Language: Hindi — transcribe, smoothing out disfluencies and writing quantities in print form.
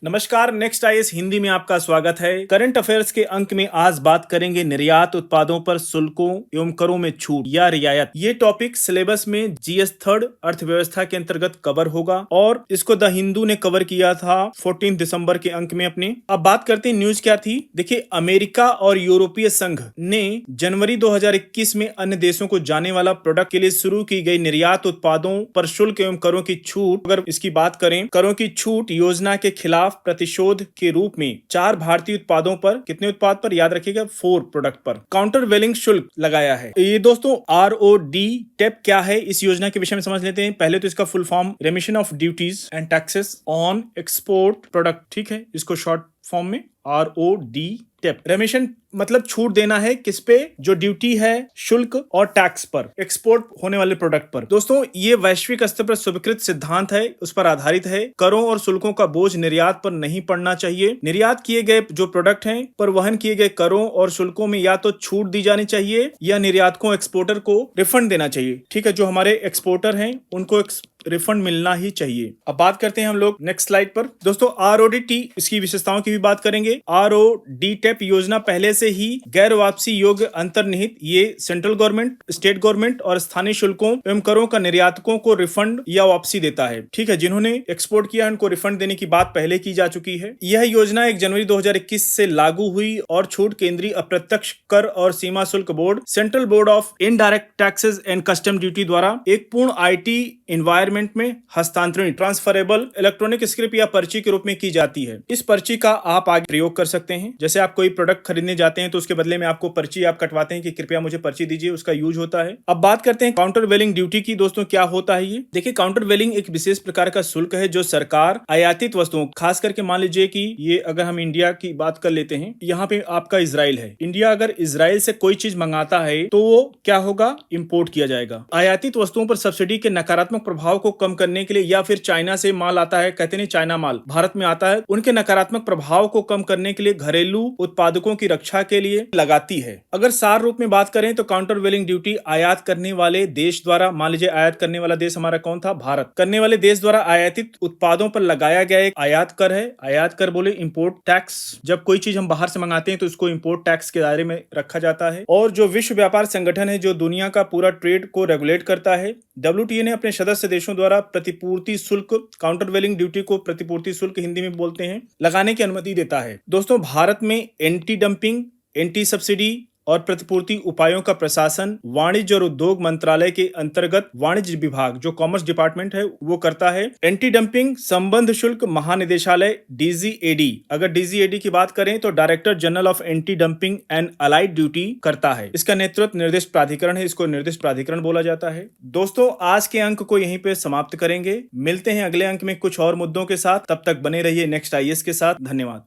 नमस्कार, नेक्स्ट आईएएस हिंदी में आपका स्वागत है। करंट अफेयर्स के अंक में आज बात करेंगे निर्यात उत्पादों पर शुल्कों एवं करों में छूट या रियायत। ये टॉपिक सिलेबस में जीएस थर्ड अर्थव्यवस्था के अंतर्गत कवर होगा और इसको द हिंदू ने कवर किया था 14 दिसंबर के अंक में अपने। अब बात करते हैं न्यूज क्या थी। देखिए, अमेरिका और यूरोपीय संघ ने जनवरी 2021 में अन्य देशों को जाने वाला प्रोडक्ट के लिए शुरू की गई निर्यात उत्पादों पर शुल्क एवं करों की छूट, अगर इसकी बात करें, करों की छूट योजना के खिलाफ प्रतिशोध के रूप में 4 भारतीय उत्पादों पर, कितने उत्पाद पर, याद रखिएगा 4 प्रोडक्ट पर काउंटर वेलिंग शुल्क लगाया है। ये दोस्तों ROD टेप क्या है, इस योजना के विषय में समझ लेते हैं। पहले तो इसका full form रेमिशन of duties and taxes on export product, ठीक है, इसको शॉर्ट फॉर्म में ROD टेप। रेमिशन मतलब छूट देना है किस पे, जो ड्यूटी है, शुल्क और टैक्स पर, एक्सपोर्ट होने वाले प्रोडक्ट पर। दोस्तों, ये वैश्विक स्तर पर स्वीकृत सिद्धांत है, उस पर आधारित है। करों और शुल्कों का बोझ निर्यात पर नहीं पड़ना चाहिए। निर्यात किए गए जो प्रोडक्ट हैं पर वहन किए गए करों और शुल्कों में या तो छूट दी जानी चाहिए या निर्यातकों एक्सपोर्टर को रिफंड देना चाहिए। ठीक है, जो हमारे एक्सपोर्टर हैं उनको रिफंड मिलना ही चाहिए। अब बात करते हैं हम लोग नेक्स्ट स्लाइड पर। दोस्तों, RODT, इसकी विशेषताओं की भी बात करेंगे। ROD टेप योजना पहले से ही गैर वापसी योग्य अंतर्निहित, ये सेंट्रल गवर्नमेंट, स्टेट गवर्नमेंट और स्थानीय शुल्कों एवं करों का निर्यातकों को रिफंड या वापसी देता है। ठीक है, जिन्होंने एक्सपोर्ट किया उनको रिफंड देने की बात पहले की जा चुकी है। यह योजना 1 जनवरी 2021 से लागू हुई और छूट केंद्रीय अप्रत्यक्ष कर और सीमा शुल्क board, central board of indirect taxes and custom duty द्वारा एक पूर्ण IT एनवायरमेंट में हस्तांतरण, ट्रांसफरेबल इलेक्ट्रॉनिक स्क्रिप्ट या पर्ची के रूप में की जाती है। इस पर्ची का आप आगे प्रयोग कर सकते हैं। जैसे आप कोई प्रोडक्ट खरीदने जाते हैं तो उसके बदले में आपको पर्ची आप कटवाते हैं कि कृपया मुझे पर्ची दीजिए, उसका यूज होता है। अब बात करते हैं काउंटर वेलिंग ड्यूटी की। दोस्तों, क्या होता है ये? देखिए, काउंटर वेलिंग एक विशेष प्रकार का शुल्क है जो सरकार आयातित वस्तुओं, खास करके मान लीजिए कि ये अगर हम इंडिया की बात कर लेते हैं, यहाँ पे आपका इजराइल है। इंडिया अगर इजराइल से कोई चीज मंगाता है तो वो क्या होगा, इंपोर्ट किया जाएगा। आयातित वस्तुओं पर सब्सिडी के नकारात्मक प्रभाव को कम करने के लिए, या फिर चाइना से माल आता है, कहते नहीं चाइना माल भारत में आता है, उनके नकारात्मक प्रभाव को कम करने के लिए घरेलू उत्पादकों की रक्षा के लिए लगाती है। अगर सार रूप में बात करें तो काउंटर वेलिंग ड्यूटी आयात करने वाले देश द्वारा, मान लीजिए आयात करने वाला देश हमारा कौन था, भारत, करने वाले देश द्वारा आयातित उत्पादों पर लगाया गया एक आयात कर है। आयात कर बोले इंपोर्ट टैक्स। जब कोई चीज हम बाहर से मंगाते हैं तो उसको इंपोर्ट टैक्स के दायरे में रखा जाता है। और जो विश्व व्यापार संगठन है, जो दुनिया का पूरा ट्रेड को रेगुलेट करता है, WTO ने अपने सदस्य देशों द्वारा प्रतिपूर्ति शुल्क, काउंटर वेलिंग ड्यूटी को प्रतिपूर्ति शुल्क हिंदी में बोलते हैं, लगाने की अनुमति देता है। दोस्तों, भारत में एंटी डंपिंग, एंटी सब्सिडी और प्रतिपूर्ति उपायों का प्रशासन वाणिज्य और उद्योग मंत्रालय के अंतर्गत वाणिज्य विभाग, जो कॉमर्स डिपार्टमेंट है, वो करता है। एंटी डंपिंग संबंध शुल्क महानिदेशालय DGAD, अगर DGAD की बात करें तो director general of anti dumping and allied duty करता है। इसका नेतृत्व निर्दिष्ट प्राधिकरण है, इसको निर्दिष्ट प्राधिकरण बोला जाता है। दोस्तों, आज के अंक को यहीं पे समाप्त करेंगे। मिलते हैं अगले अंक में कुछ और मुद्दों के साथ। तब तक बने रहिए नेक्स्ट IAS के साथ। धन्यवाद।